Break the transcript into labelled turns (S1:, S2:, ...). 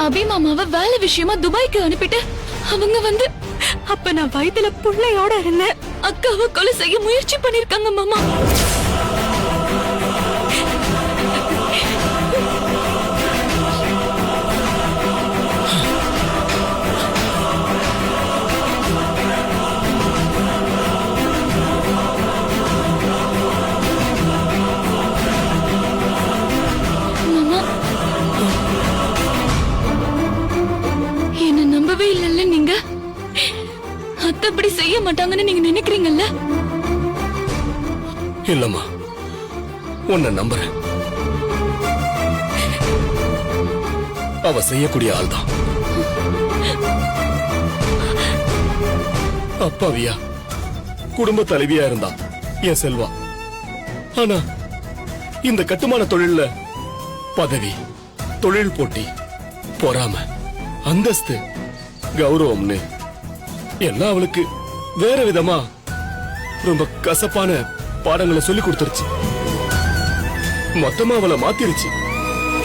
S1: அபி மாமாவை வேலை விஷயமா துபாய்க்கு அனுப்பிட்டு அவங்க வந்து அப்ப நான் வயித்துல புள்ளையோட இருந்தேன். அக்காவை கொலை செய்ய முயற்சி பண்ணிருக்காங்க மாமா. மாமா என்ன நம்பவே இல்லைல்ல நீங்க? அத்தை அப்படி செய்ய மாட்டாங்கன்னு நீங்க நினைக்கிறீங்கல்ல?
S2: இல்லம்மா, உன்னை நம்புறேன். அவ செய்யக்கூடிய ஆள்தான். அப்பாவியா குடும்ப தலைவியா இருந்தா என் செல்வா. ஆனா இந்த கட்டுமான தொழில்ல பதவி, தொழில் போட்டி, பொறாம, அந்தஸ்து, கௌரவம்னு எல்லாம் அவளுக்கு வேற விதமா ரொம்ப கசப்பான பாடங்களை சொல்லி கொடுத்துருச்சு. மொத்தமா அவளை மாத்திருச்சு.